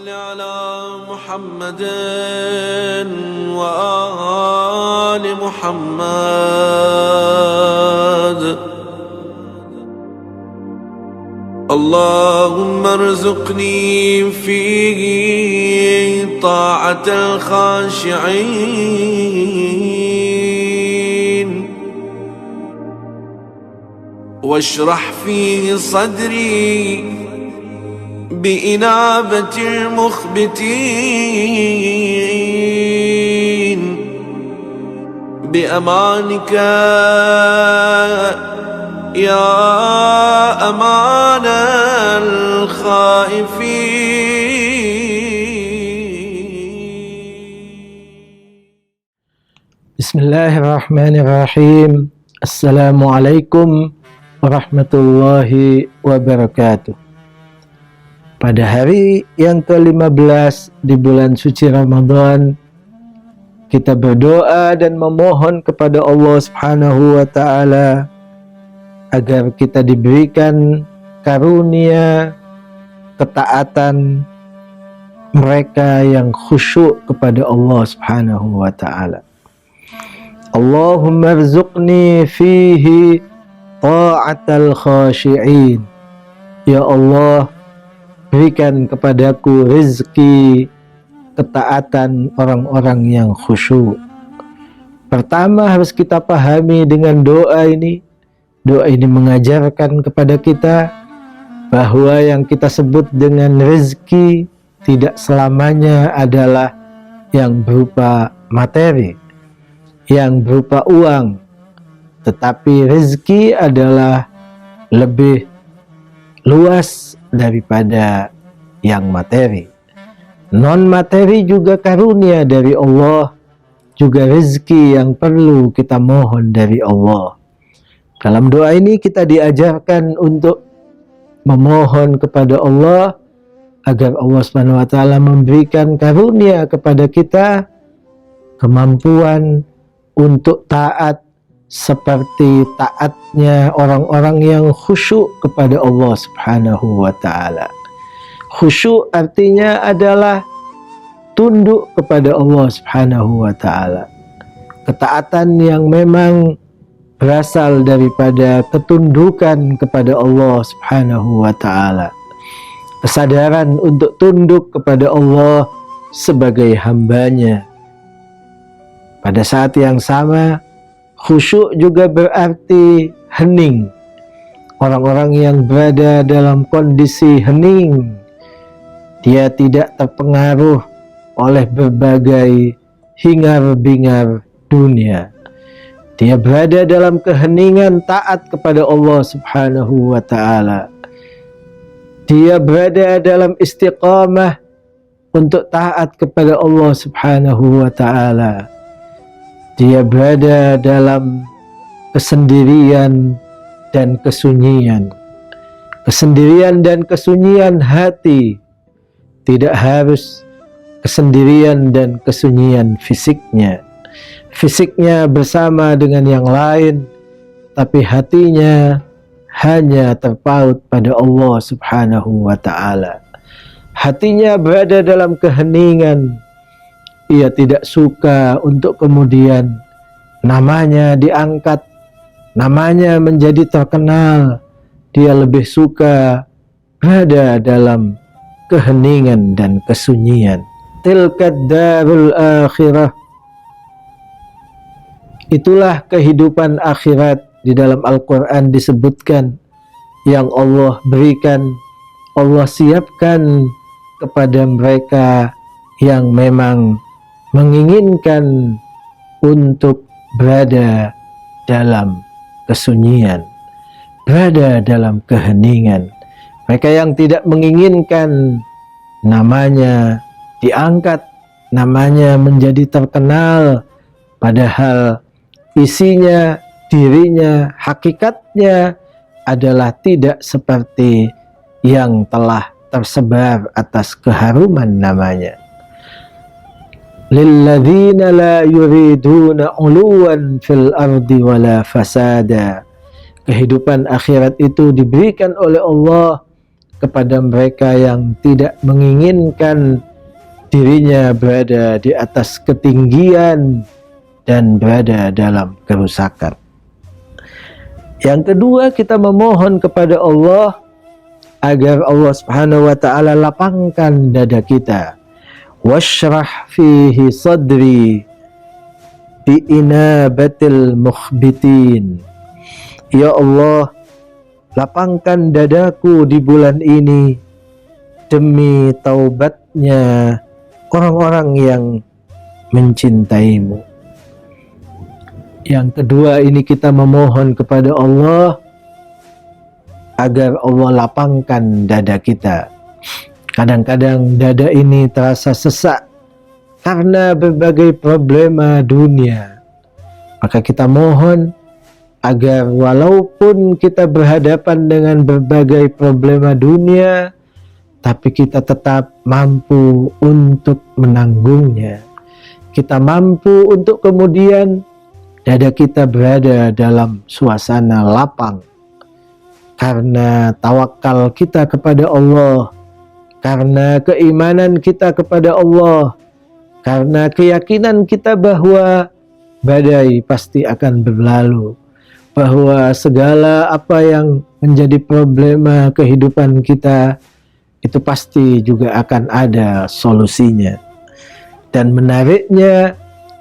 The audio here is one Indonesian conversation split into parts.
صل على محمد وآل محمد. اللهم ارزقني فيه طاعة الخاشعين واشرح فيه صدري بإنابة المخبتين بأمانك يا أمان الخائفين. Bismillahirrahmanirrahim. Assalamualaikum warahmatullahi wabarakatuh. Pada hari yang ke-15 di bulan suci Ramadan, kita berdoa dan memohon kepada Allah Subhanahu wa Ta'ala agar kita diberikan karunia ketaatan mereka yang khusyuk kepada Allah Subhanahu wa Ta'ala. Allahumma rzuqni fihi ta'atal khashi'in. Ya Allah, berikan kepadaku rezeki ketaatan orang-orang yang khusyuk. Pertama harus kita pahami dengan doa ini. Doa ini mengajarkan kepada kita bahwa yang kita sebut dengan rezeki tidak selamanya adalah yang berupa materi, yang berupa uang, tetapi rezeki adalah lebih luas daripada yang materi. Non materi juga karunia dari Allah, juga rezeki yang perlu kita mohon dari Allah. Dalam doa ini kita diajarkan untuk memohon kepada Allah agar Allah Subhanahu wa Ta'ala memberikan karunia kepada kita kemampuan untuk taat seperti taatnya orang-orang yang khusyuk kepada Allah Subhanahu wa Ta'ala. Khusyuk artinya adalah tunduk kepada Allah Subhanahu wa Ta'ala. Ketaatan yang memang berasal daripada ketundukan kepada Allah Subhanahu wa Ta'ala. Kesadaran untuk tunduk kepada Allah sebagai hambanya. Pada saat yang sama, khusyuk juga berarti hening. Orang-orang yang berada dalam kondisi hening, dia tidak terpengaruh oleh berbagai hingar-bingar dunia. Dia berada dalam keheningan taat kepada Allah Subhanahu wa Ta'ala. Dia berada dalam istiqamah untuk taat kepada Allah Subhanahu wa Ta'ala. Dia berada dalam kesendirian dan kesunyian. Kesendirian dan kesunyian hati, tidak harus kesendirian dan kesunyian fisiknya. Fisiknya bersama dengan yang lain, tapi hatinya hanya terpaut pada Allah Subhanahu wa Ta'ala. Hatinya berada dalam keheningan. Ia tidak suka untuk kemudian namanya diangkat, namanya menjadi terkenal. Dia lebih suka berada dalam keheningan dan kesunyian. Tilkad darul akhirah. Itulah kehidupan akhirat. Di dalam Al-Quran disebutkan yang Allah berikan, Allah siapkan kepada mereka yang memang menginginkan untuk berada dalam kesunyian, berada dalam keheningan. Mereka yang tidak menginginkan namanya diangkat, namanya menjadi terkenal, padahal isinya, dirinya, hakikatnya adalah tidak seperti yang telah tersebar atas keharuman namanya. Lilladzina la yuriduna uluwan fil ardi wala fasada. Kehidupan akhirat itu diberikan oleh Allah kepada mereka yang tidak menginginkan dirinya berada di atas ketinggian dan berada dalam kerusakan. Yang kedua, kita memohon kepada Allah agar Allah Subhanahu wa ta'ala lapangkan dada kita. Washrah fihi sadri biinabatil mukhbitin. Ya Allah, lapangkan dadaku di bulan ini demi taubatnya orang-orang yang mencintaimu. Yang kedua, ini kita memohon kepada Allah agar Allah lapangkan dada kita. Kadang-kadang dada ini terasa sesak karena berbagai problema dunia. Maka kita mohon agar walaupun kita berhadapan dengan berbagai problema dunia, tapi kita tetap mampu untuk menanggungnya. Kita mampu untuk kemudian dada kita berada dalam suasana lapang karena tawakal kita kepada Allah, karena keimanan kita kepada Allah, karena keyakinan kita bahwa badai pasti akan berlalu, bahwa segala apa yang menjadi problema kehidupan kita itu pasti juga akan ada solusinya. Dan menariknya,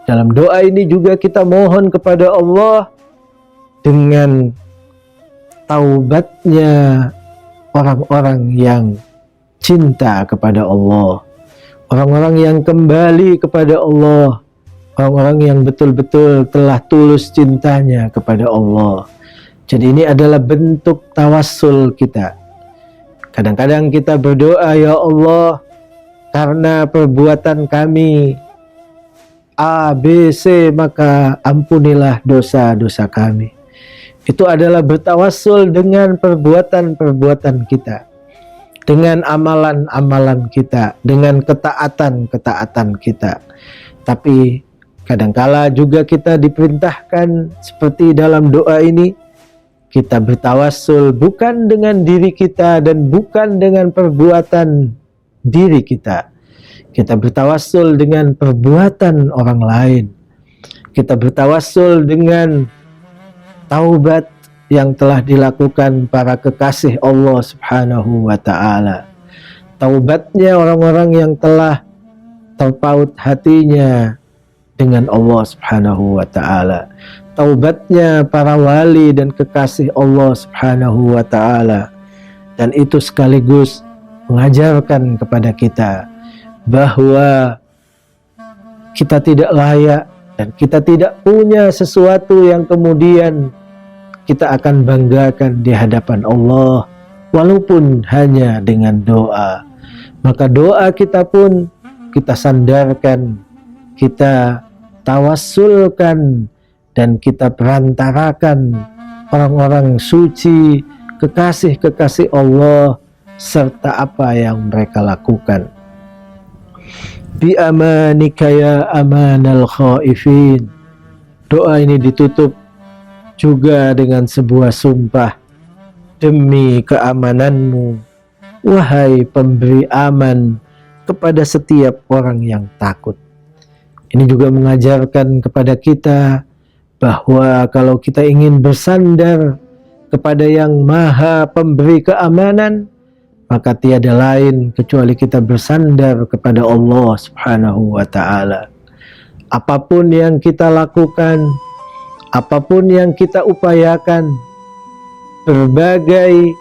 dalam doa ini juga kita mohon kepada Allah dengan taubatnya orang-orang yang cinta kepada Allah, orang-orang yang kembali kepada Allah, orang-orang yang betul-betul telah tulus cintanya kepada Allah. Jadi ini adalah bentuk tawassul kita. Kadang-kadang kita berdoa, ya Allah, karena perbuatan kami A, B, C, maka ampunilah dosa-dosa kami. Itu adalah bertawassul dengan perbuatan-perbuatan kita, dengan amalan-amalan kita, dengan ketaatan-ketaatan kita. Tapi kadangkala juga kita diperintahkan seperti dalam doa ini, kita bertawassul bukan dengan diri kita dan bukan dengan perbuatan diri kita. Kita bertawassul dengan perbuatan orang lain. Kita bertawassul dengan taubat yang telah dilakukan para kekasih Allah Subhanahu wa ta'ala. Taubatnya orang-orang yang telah terpaut hatinya dengan Allah Subhanahu wa ta'ala. Taubatnya para wali dan kekasih Allah Subhanahu wa ta'ala. Dan itu sekaligus mengajarkan kepada kita bahwa kita tidak layak dan kita tidak punya sesuatu yang kemudian kita akan banggakan di hadapan Allah walaupun hanya dengan doa. Maka doa kita pun kita sandarkan, kita tawassulkan, dan kita perantarakan orang-orang suci, kekasih-kekasih Allah, serta apa yang mereka lakukan. Bi amanika ya amanal khaifin. Doa ini ditutup juga dengan sebuah sumpah, demi keamananmu, wahai pemberi aman kepada setiap orang yang takut. Ini juga mengajarkan kepada kita bahwa kalau kita ingin bersandar kepada yang maha pemberi keamanan, maka tiada lain kecuali kita bersandar kepada Allah Subhanahu wa ta'ala. Apapun yang kita lakukan, apapun yang kita upayakan, berbagai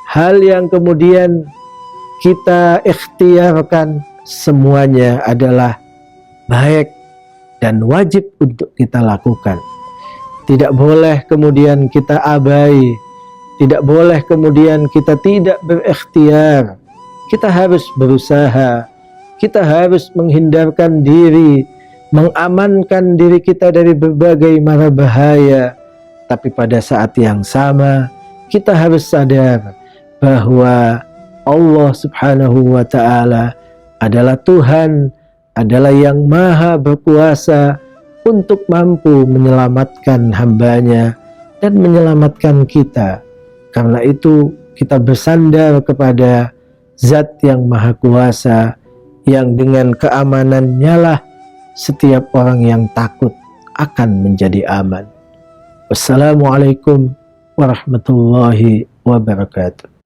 hal yang kemudian kita ikhtiarkan, semuanya adalah baik dan wajib untuk kita lakukan. Tidak boleh kemudian kita abai, tidak boleh kemudian kita tidak berikhtiar. Kita harus berusaha, kita harus menghindarkan diri, mengamankan diri kita dari berbagai mara bahaya. Tapi pada saat yang sama, kita harus sadar bahwa Allah Subhanahu wa ta'ala adalah Tuhan, adalah yang maha berkuasa untuk mampu menyelamatkan hambanya dan menyelamatkan kita. Karena itu kita bersandar kepada Zat yang Maha Kuasa, yang dengan keamanannya lah setiap orang yang takut akan menjadi aman. Wassalamualaikum warahmatullahi wabarakatuh.